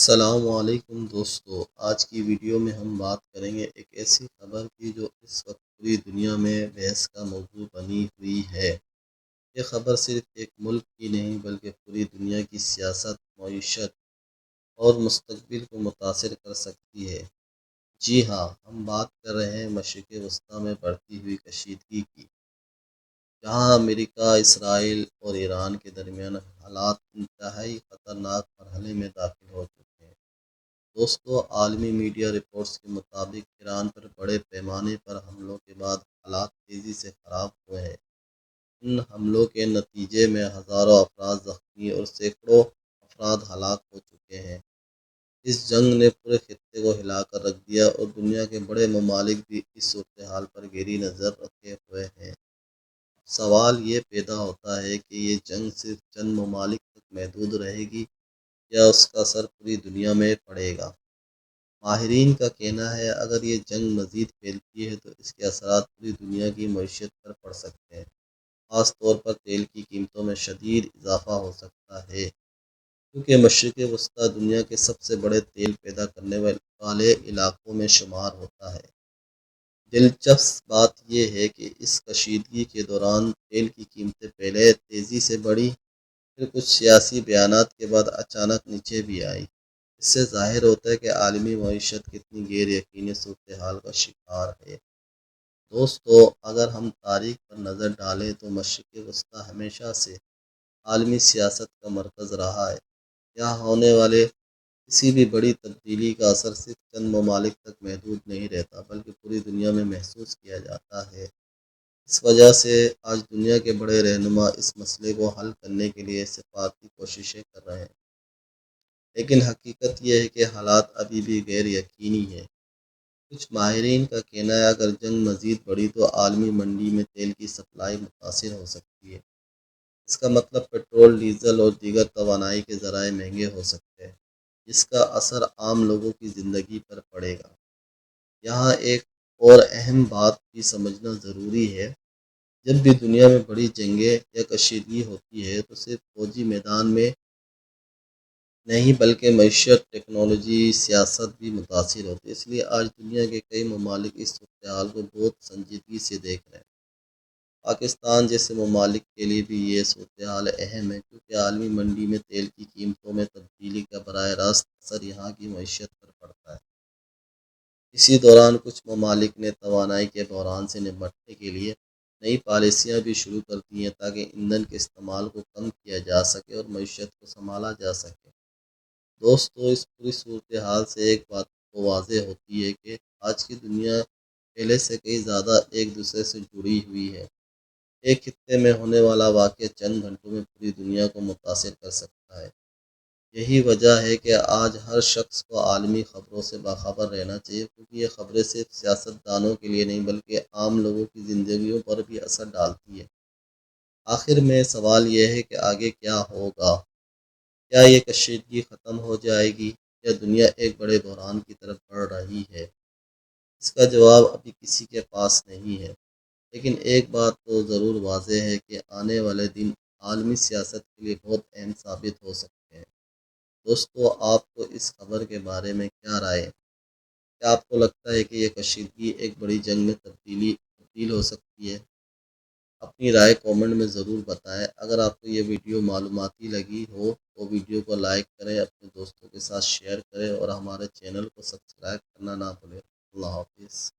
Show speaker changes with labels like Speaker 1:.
Speaker 1: السلام علیکم دوستو، آج کی ویڈیو میں ہم بات کریں گے ایک ایسی خبر کی جو اس وقت پوری دنیا میں بحث کا موضوع بنی ہوئی ہے۔ یہ خبر صرف ایک ملک کی نہیں بلکہ پوری دنیا کی سیاست، معیشت اور مستقبل کو متاثر کر سکتی ہے۔ جی ہاں، ہم بات کر رہے ہیں مشرق وسطیٰ میں بڑھتی ہوئی کشیدگی کی، جہاں امریکہ، اسرائیل اور ایران کے درمیان حالات انتہائی خطرناک مرحلے میں داخل ہو چکے ہیں۔ دوستو، عالمی میڈیا رپورٹس کے مطابق ایران پر بڑے پیمانے پر حملوں کے بعد حالات تیزی سے خراب ہوئے ہیں۔ ان حملوں کے نتیجے میں ہزاروں افراد زخمی اور سینکڑوں افراد ہلاک ہو چکے ہیں۔ اس جنگ نے پورے خطے کو ہلا کر رکھ دیا اور دنیا کے بڑے ممالک بھی اس صورتحال پر گہری نظر رکھے ہوئے ہیں۔ سوال یہ پیدا ہوتا ہے کہ یہ جنگ صرف چند ممالک تک محدود رہے گی یا اس کا اثر پوری دنیا میں پڑے گا۔ ماہرین کا کہنا ہے اگر یہ جنگ مزید پھیلتی ہے تو اس کے اثرات پوری دنیا کی معیشت پر پڑ سکتے ہیں۔ خاص طور پر تیل کی قیمتوں میں شدید اضافہ ہو سکتا ہے، کیونکہ مشرق وسطیٰ دنیا کے سب سے بڑے تیل پیدا کرنے والے علاقوں میں شمار ہوتا ہے۔ دلچسپ بات یہ ہے کہ اس کشیدگی کے دوران تیل کی قیمتیں پہلے تیزی سے بڑھی، پھر کچھ سیاسی بیانات کے بعد اچانک نیچے بھی آئی۔ اس سے ظاہر ہوتا ہے کہ عالمی معیشت کتنی غیر یقینی صورتحال کا شکار ہے۔ دوستو، اگر ہم تاریخ پر نظر ڈالیں تو مشرق وسطیٰ ہمیشہ سے عالمی سیاست کا مرکز رہا ہے۔ یہاں ہونے والے کسی بھی بڑی تبدیلی کا اثر صرف چند ممالک تک محدود نہیں رہتا بلکہ پوری دنیا میں محسوس کیا جاتا ہے۔ اس وجہ سے آج دنیا کے بڑے رہنما اس مسئلے کو حل کرنے کے لیے سفارتی کوششیں کر رہے ہیں، لیکن حقیقت یہ ہے کہ حالات ابھی بھی غیر یقینی ہیں۔ کچھ ماہرین کا کہنا ہے اگر جنگ مزید بڑھی تو عالمی منڈی میں تیل کی سپلائی متاثر ہو سکتی ہے۔ اس کا مطلب پٹرول، ڈیزل اور دیگر توانائی کے ذرائع مہنگے ہو سکتے ہیں، جس کا اثر عام لوگوں کی زندگی پر پڑے گا۔ یہاں ایک اور اہم بات بھی سمجھنا ضروری ہے، جب بھی دنیا میں بڑی جنگیں یا کشیدگی ہوتی ہے تو صرف فوجی میدان میں نہیں بلکہ معیشت، ٹیکنالوجی، سیاست بھی متاثر ہوتی ہے۔ اس لیے آج دنیا کے کئی ممالک اس صورتحال کو بہت سنجیدگی سے دیکھ رہے ہیں۔ پاکستان جیسے ممالک کے لیے بھی یہ صورتحال اہم ہے، کیونکہ عالمی منڈی میں تیل کی قیمتوں میں تبدیلی کا براہ راست اثر یہاں کی معیشت پر پڑتا ہے۔ اسی دوران کچھ ممالک نے توانائی کے بحران سے نمٹنے کے لیے نئی پالیسیاں بھی شروع کر دی ہیں تاکہ ایندھن کے استعمال کو کم کیا جا سکے اور معیشت کو سنبھالا جا سکے۔ دوستو، اس پوری صورتحال سے ایک بات تو واضح ہوتی ہے کہ آج کی دنیا پہلے سے کئی زیادہ ایک دوسرے سے جڑی ہوئی ہے۔ ایک خطے میں ہونے والا واقعہ چند گھنٹوں میں پوری دنیا کو متاثر کر سکتا ہے۔ یہی وجہ ہے کہ آج ہر شخص کو عالمی خبروں سے باخبر رہنا چاہیے، کیونکہ یہ خبریں صرف سیاست دانوں کے لیے نہیں بلکہ عام لوگوں کی زندگیوں پر بھی اثر ڈالتی ہیں۔ آخر میں سوال یہ ہے کہ آگے کیا ہوگا؟ کیا یہ کشیدگی ختم ہو جائے گی یا دنیا ایک بڑے بحران کی طرف بڑھ رہی ہے؟ اس کا جواب ابھی کسی کے پاس نہیں ہے، لیکن ایک بات تو ضرور واضح ہے کہ آنے والے دن عالمی سیاست کے لیے بہت اہم ثابت ہو سکتے ہیں۔ دوستو، آپ کو اس خبر کے بارے میں کیا رائے ہے؟ کیا آپ کو لگتا ہے کہ یہ کشیدگی ایک بڑی جنگ میں تبدیل ہو سکتی ہے؟ اپنی رائے کومنٹ میں ضرور بتائیں۔ اگر آپ کو یہ ویڈیو معلوماتی لگی ہو تو ویڈیو کو لائک کریں، اپنے دوستوں کے ساتھ شیئر کریں اور ہمارے چینل کو سبسکرائب کرنا نہ بھولیں۔ اللہ حافظ۔